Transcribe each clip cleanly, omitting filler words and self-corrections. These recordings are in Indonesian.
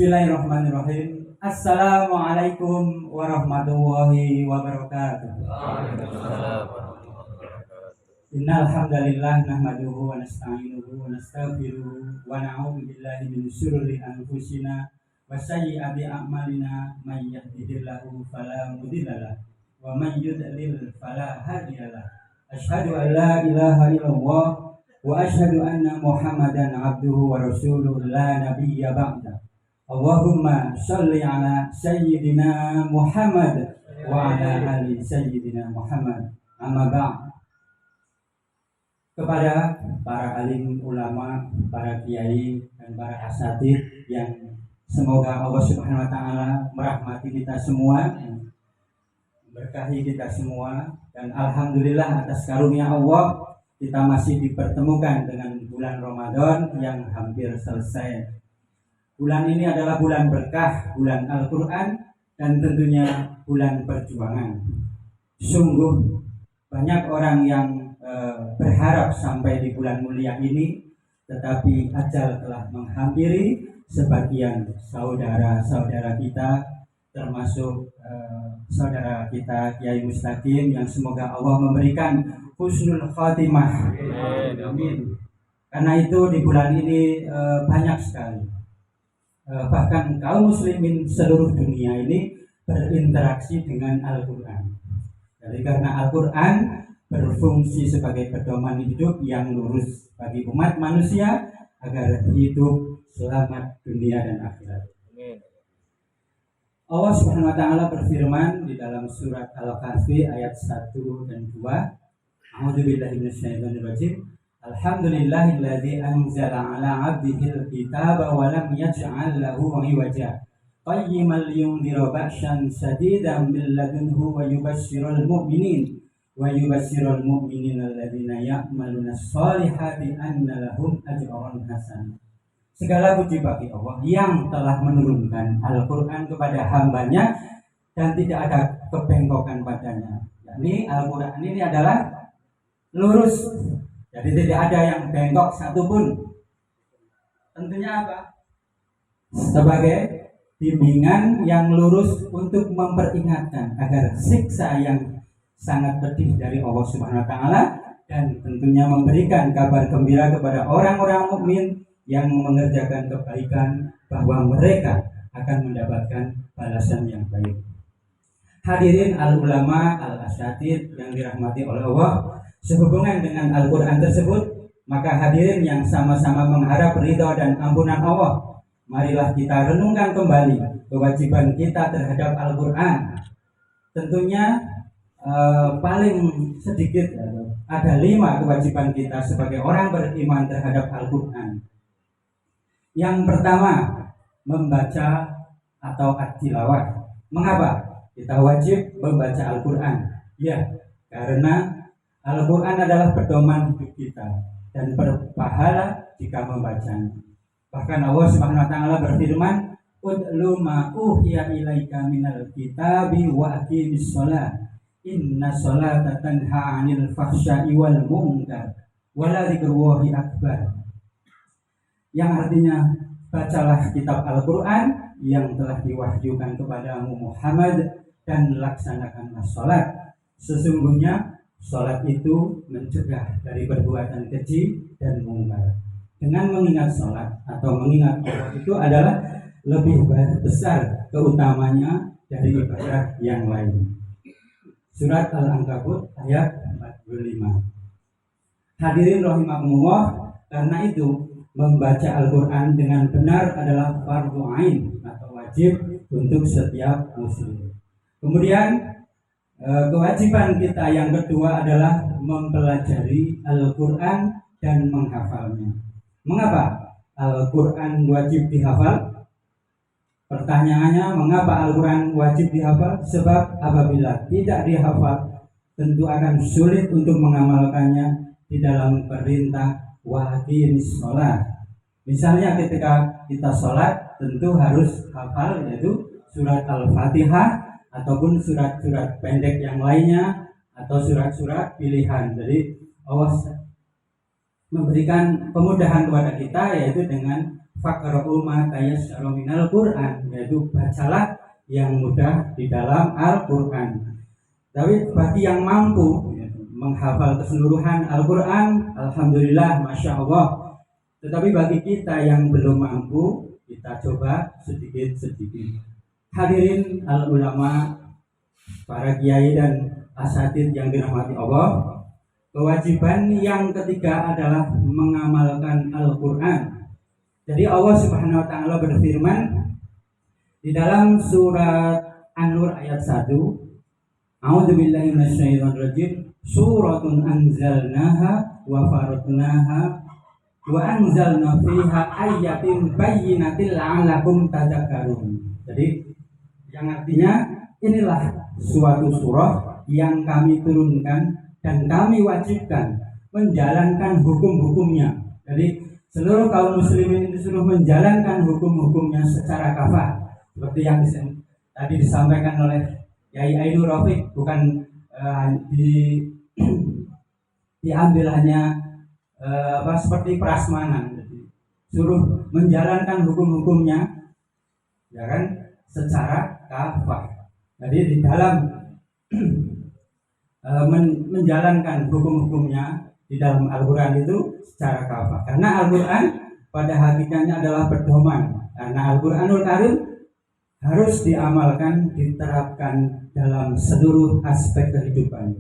Bismillahirrahmanirrahim. Assalamualaikum warahmatullahi wabarakatuh. Innal hamdalillah nahmaduhu wa nasta'inuhu wa nastaghfiruhu wa na'udzu billahi min shururi anfusina wa sayyiati a'malina may yahdihillahu fala mudhillalah wa may yudlil fala hadiyalah. Asyhadu an la ilaha illallah wa asyhadu anna Muhammadan abduhu wa rasuluhu la nabiyya ba'da. Allahumma sholli ala sayyidina Muhammad wa ala ali sayyidina Muhammad. Amma ba'd. Kepada para alim ulama, para kiai dan para asatidz yang semoga Allah Subhanahu wa taala merahmati kita semua, berkahi kita semua, dan alhamdulillah atas karunia Allah kita masih dipertemukan dengan bulan Ramadan yang hampir selesai. Bulan ini adalah bulan berkah, bulan Al-Quran, dan tentunya bulan perjuangan. Sungguh banyak orang yang berharap sampai di bulan mulia ini, tetapi ajal telah menghampiri sebagian saudara-saudara kita, termasuk saudara kita Kiai Mustaqim, yang semoga Allah memberikan husnul khatimah. Amin. Karena itu di bulan ini banyak sekali, bahkan kaum muslimin seluruh dunia ini berinteraksi dengan Al-Quran. Jadi karena Al-Quran berfungsi sebagai pedoman hidup yang lurus bagi umat manusia agar hidup selamat dunia dan akhirat. Allah Subhanahu wa taala berfirman di dalam surat Al-Kahfi ayat 1 dan 2. A'udzubillahi minasyaitonir rajim. Alhamdulillahilladzi anzala 'ala 'abdihil kitaba wa lam yaj'al lahu 'iwaja. Qayyiman liyundhira ba'san shadidan min ladunhu wa yubashshirul mu'minin alladzina ya'maluna sholihati anna lahum ajran hasan. Segala puji bagi Allah yang telah menurunkan Al-Quran kepada hambanya dan tidak ada kebengkokan padanya. Jadi Al-Quran ini adalah lurus, jadi tidak ada yang bengkok satupun. Tentunya apa? Sebagai bimbingan yang lurus untuk memperingatkan agar siksa yang sangat pedih dari Allah Subhanahu wa taala, dan tentunya memberikan kabar gembira kepada orang-orang mukmin yang mengerjakan kebaikan bahwa mereka akan mendapatkan balasan yang baik. Hadirin al-ulama al-asatidz yang dirahmati oleh Allah, sehubungan dengan Al-Quran tersebut, maka hadirin yang sama-sama mengharap ridha dan ampunan Allah, marilah kita renungkan kembali kewajiban kita terhadap Al-Quran. Tentunya paling sedikit ada 5 kewajiban kita sebagai orang beriman terhadap Al-Quran. Yang pertama, membaca atau at-tilawah. Mengapa kita wajib membaca Al-Quran? Ya, karena Al-Quran adalah pedoman hidup kita dan berpahala jika membacanya. Bahkan Allah Subhanahu wa taala berfirman, "Utlu ma uhiya ilaika minal kitabi wa aqimis shalah. Inna sholata tanha 'anil fahsya'i wal munkar wa la dzikrullahi akbar." Yang artinya, bacalah kitab Al-Quran yang telah diwahyukan kepadamu Muhammad dan laksanakanlah sholat. Sesungguhnya sholat itu mencegah dari perbuatan keji dan mungkar. Dengan mengingat sholat atau mengingat Allah itu adalah lebih besar keutamanya dari ibadah yang lain. Surat Al-Ankabut ayat 45. Hadirin rahimakumullah, karena itu membaca Al-Quran dengan benar adalah fardhu ain atau wajib untuk setiap muslim. Kemudian kewajiban kita yang kedua adalah mempelajari Al-Quran dan menghafalnya. Mengapa Al-Quran wajib dihafal? Pertanyaannya, mengapa Al-Quran wajib dihafal? Sebab apabila tidak dihafal, tentu akan sulit untuk mengamalkannya di dalam perintah wa aqimis shalah. Misalnya ketika kita sholat, tentu harus hafal, yaitu surat Al-Fatihah ataupun surat-surat pendek yang lainnya atau surat-surat pilihan. Jadi memberikan kemudahan kepada kita, yaitu dengan faqra'u ma tayassara minal Qur'an, yaitu bacalah yang mudah di dalam Al-Qur'an. Tapi bagi yang mampu menghafal keseluruhan Al-Qur'an, alhamdulillah, masya Allah. Tetapi bagi kita yang belum mampu, kita coba sedikit-sedikit. Hadirin al-ulama, para kiai dan asatidz yang dirahmati Allah, kewajiban yang ketiga adalah mengamalkan Al-Qur'an. Jadi Allah Subhanahu wa taala berfirman di dalam surat An-Nur ayat 1, A'udzubillahi minasyaitonirrajim, suratun anzalnaha wa faradnaha wa anzalna fiha ayatin bayyinatin la'allakum tadhakkarun. Jadi yang artinya inilah suatu surah yang kami turunkan dan kami wajibkan menjalankan hukum-hukumnya. Jadi seluruh kaum muslimin disuruh menjalankan hukum-hukumnya secara kafah, seperti yang tadi disampaikan oleh Yai Ainur Rafiq, bukan diambil hanya seperti prasmanan. Jadi, suruh menjalankan hukum-hukumnya, ya kan, secara kafah. Jadi di dalam menjalankan hukum-hukumnya di dalam Al-Quran itu secara kafah. Karena Al-Quran pada hakikatnya adalah pedoman. Karena Al-Quranul Karim harus diamalkan, diterapkan dalam seluruh aspek kehidupan.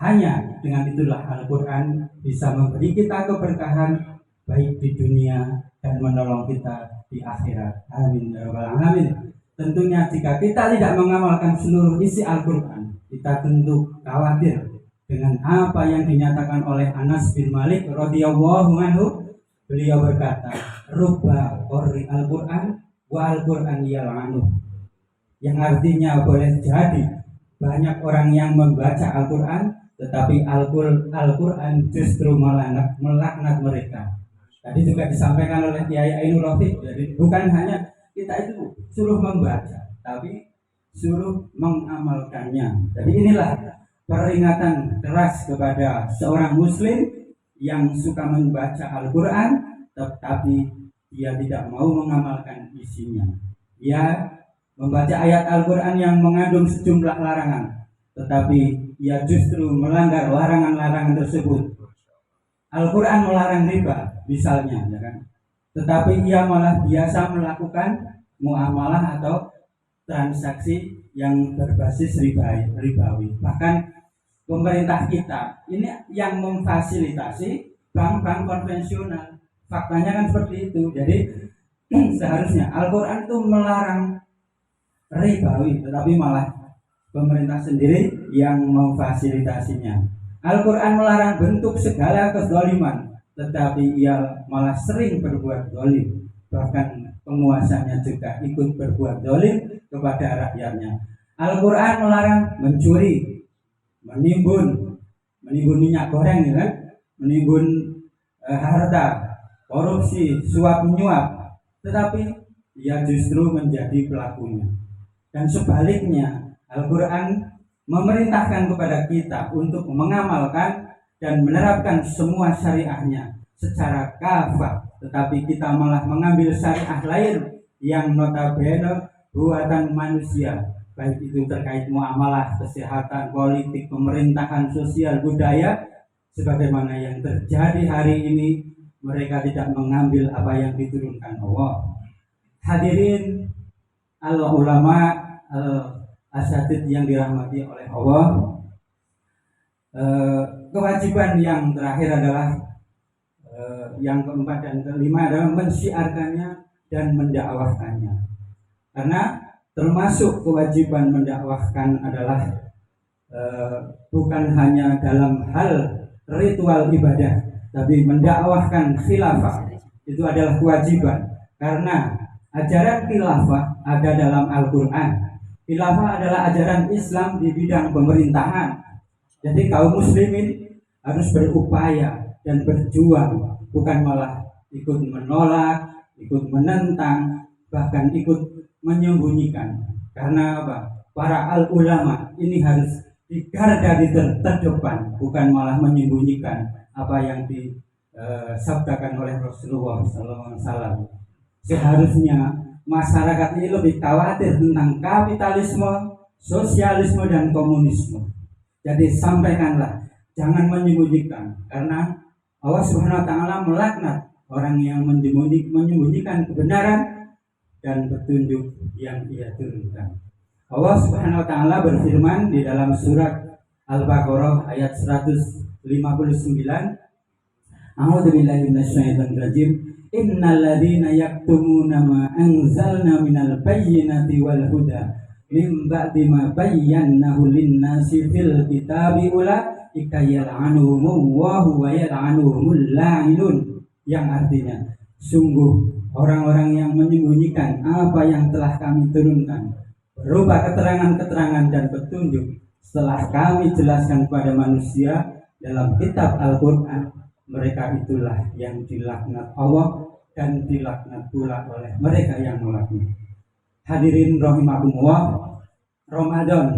Hanya dengan itulah Al-Quran bisa memberi kita keberkahan baik di dunia dan menolong kita di akhirat. Amin ya rabbal alamin. Tentunya jika kita tidak mengamalkan seluruh isi Al-Quran, kita tentu khawatir dengan apa yang dinyatakan oleh Anas bin Malik radhiyallahu anhu. Beliau berkata, "Rubba qari Al-Quran wa Al-Quran yal'anu." Yang artinya boleh jadi banyak orang yang membaca Al-Quran, tetapi Al-Quran justru melaknat mereka. Tadi juga disampaikan oleh Kiai Ainur Rafiq. Jadi bukan hanya kita itu suruh membaca, tapi suruh mengamalkannya. Jadi inilah peringatan keras kepada seorang muslim yang suka membaca Al-Quran, tetapi dia tidak mau mengamalkan isinya. Dia membaca ayat Al-Quran yang mengandung sejumlah larangan, tetapi ia justru melanggar larangan-larangan tersebut. Al-Quran melarang riba misalnya, ya kan? Tetapi ia malah biasa melakukan muamalah atau transaksi yang berbasis ribawi. Bahkan pemerintah kita ini yang memfasilitasi bank-bank konvensional. Faktanya kan seperti itu. Jadi seharusnya Al-Quran itu melarang ribawi, tetapi malah pemerintah sendiri yang memfasilitasinya. Al-Quran melarang bentuk segala kezaliman, tetapi ia malah sering berbuat zalim. Bahkan penguasanya juga ikut berbuat zalim kepada rakyatnya. Al-Quran melarang mencuri, menimbun minyak goreng, ya kan? Menimbun harta, korupsi, suap menyuap, tetapi ia justru menjadi pelakunya. Dan sebaliknya, Al-Quran memerintahkan kepada kita untuk mengamalkan dan menerapkan semua syariahnya secara kafah, tetapi kita malah mengambil syariah lain yang notabene buatan manusia, baik itu terkait muamalah, kesehatan, politik, pemerintahan, sosial, budaya, sebagaimana yang terjadi hari ini. Mereka tidak mengambil apa yang diturunkan Allah. Hadirin al-ulama asatidz yang dirahmati oleh Allah, kewajiban yang terakhir adalah yang keempat dan kelima adalah mensyiarkannya dan mendakwahkannya. Karena termasuk kewajiban mendakwahkan adalah bukan hanya dalam hal ritual ibadah, tapi mendakwahkan khilafah itu adalah kewajiban. Karena ajaran khilafah ada dalam Al-Quran. Khilafah adalah ajaran Islam di bidang pemerintahan. Jadi kaum muslimin harus berupaya dan berjuang, bukan malah ikut menolak, ikut menentang, bahkan ikut menyembunyikan. Karena apa? Para al-ulama ini harus di garda di terdepan, bukan malah menyembunyikan apa yang sabdakan oleh Rasulullah SAW. Seharusnya masyarakat ini lebih khawatir tentang kapitalisme, sosialisme, dan komunisme. Jadi sampaikanlah, jangan menyembunyikan, karena Allah Subhanahu wa taala melaknat orang yang menyembunyikan kebenaran dan petunjuk yang Ia turunkan. Allah Subhanahu wa taala berfirman di dalam surat Al-Baqarah ayat 159, A'udzu billahi minasyaitonir rajim. Innal ladzina yaktumuna ma anzalna minal bayyinati wal huda min ba'di ma bayyanahu lin-nasi fil kitabi ulaika yal'anuhumullahu wa yal'anuhumul la'inun, yang artinya sungguh orang-orang yang menyembunyikan apa yang telah kami turunkan berupa keterangan-keterangan dan petunjuk setelah kami jelaskan kepada manusia dalam kitab Al-Quran, mereka itulah yang dilaknat Allah dan dilaknat pula oleh mereka yang melaknat. Hadirin rahimakumullah, Ramadan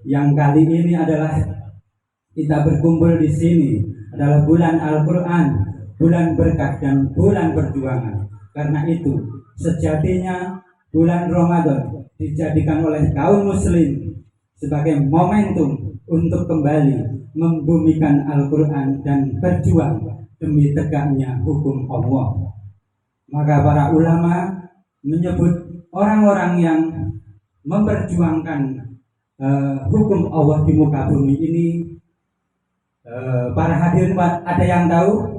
yang kali ini adalah kita berkumpul di sini adalah bulan Al-Quran, bulan berkah dan bulan perjuangan. Karena itu sejatinya bulan Ramadan dijadikan oleh kaum muslim sebagai momentum untuk kembali membumikan Al-Quran dan berjuang demi tegaknya hukum Allah. Maka para ulama menyebut orang-orang yang memperjuangkan hukum Allah di muka bumi ini, para hadirin ada yang tahu?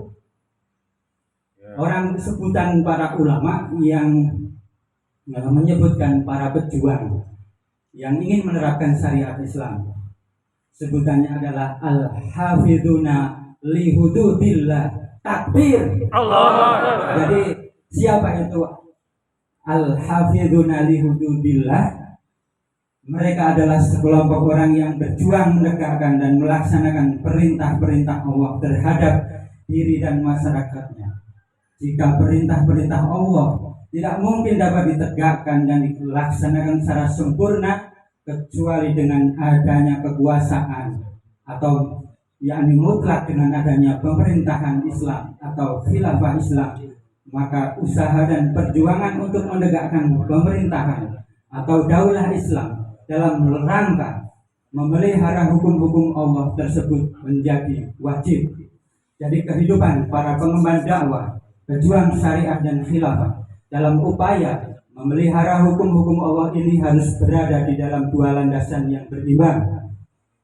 Orang sebutan para ulama yang menyebutkan para pejuang yang ingin menerapkan syariat Islam, sebutannya adalah al-hafiduna li hududillah. Takbir. Allah. Jadi siapa itu al-hafiduna li hududillah? Mereka adalah sekelompok orang yang berjuang menegakkan dan melaksanakan perintah-perintah Allah terhadap diri dan masyarakatnya. Jika perintah-perintah Allah tidak mungkin dapat ditegakkan dan dilaksanakan secara sempurna kecuali dengan adanya kekuasaan atau yakni mutlak dengan adanya pemerintahan Islam atau khilafah Islam, maka usaha dan perjuangan untuk menegakkan pemerintahan atau daulah Islam dalam rangka memelihara hukum-hukum Allah tersebut menjadi wajib. Jadi kehidupan para pengemban dakwah, pejuang syariat dan khilafah dalam upaya memelihara hukum-hukum Allah ini harus berada di dalam dua landasan yang berimbang.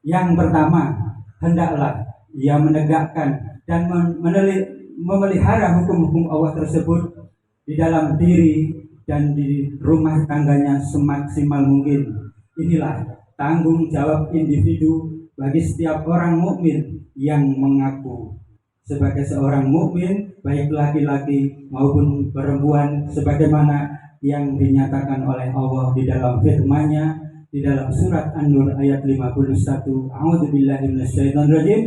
Yang pertama, hendaklah ia menegakkan dan memelihara hukum-hukum Allah tersebut di dalam diri dan di rumah tangganya semaksimal mungkin. Inilah tanggung jawab individu bagi setiap orang mukmin yang mengaku sebagai seorang mukmin, baik laki-laki maupun perempuan, sebagaimana yang dinyatakan oleh Allah di dalam firman-Nya di dalam surat An-Nur ayat 51. A'udzubillahi minasyaitonir rajim.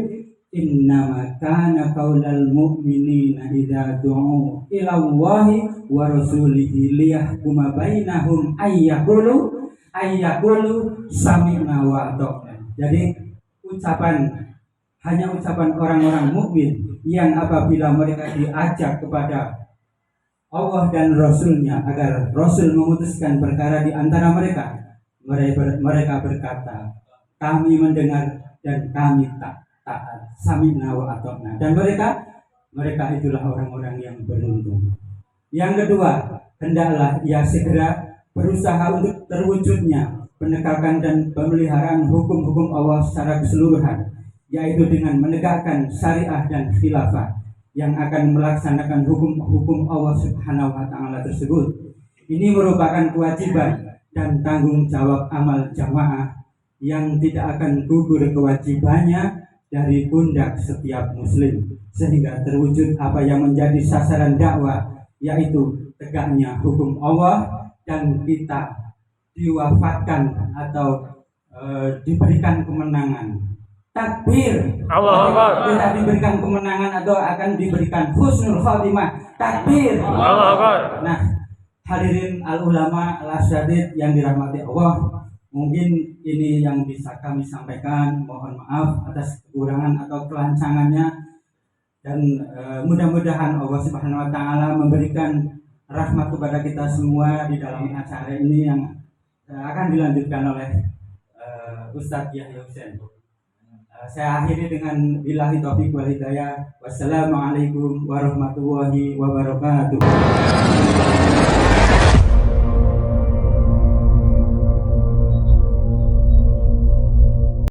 Innama kana qaulal mu'minina idza du'u ila Allahi wa rasulihi liyahkuma bainahum ayyaqulu sami'na wa ata'na. Jadi hanya ucapan orang-orang mukmin yang apabila mereka diajak kepada Allah dan Rasul-Nya agar Rasul memutuskan perkara di antara mereka, mereka berkata, kami mendengar dan kami taat, sami'na wa ata'na. Dan mereka itulah orang-orang yang beruntung. Yang kedua, hendaklah ia segera berusaha untuk terwujudnya penegakan dan pemeliharaan hukum-hukum Allah secara keseluruhan, yaitu dengan menegakkan syariah dan khilafah yang akan melaksanakan hukum-hukum Allah Subhanahu wa taala tersebut. Ini merupakan kewajiban dan tanggung jawab amal jamaah yang tidak akan gugur kewajibannya dari pundak setiap muslim, sehingga terwujud apa yang menjadi sasaran dakwah, yaitu tegaknya hukum Allah dan kita diwafatkan atau diberikan kemenangan. Takbir. Allah. Kita diberikan kemenangan atau akan diberikan husnul khotimah. Takbir. Allah. Nah, hadirin al-ulama al-asyadid yang dirahmati Allah, mungkin ini yang bisa kami sampaikan. Mohon maaf atas kekurangan atau kelancangannya. dan mudah-mudahan Allah Subhanahu wa taala memberikan rahmat kepada kita semua di dalam acara ini yang akan dilanjutkan oleh Ustadz Yahya Hussein. Saya akhiri dengan billahi taufiq wal hidayah. Wassalamualaikum warahmatullahi wabarakatuh.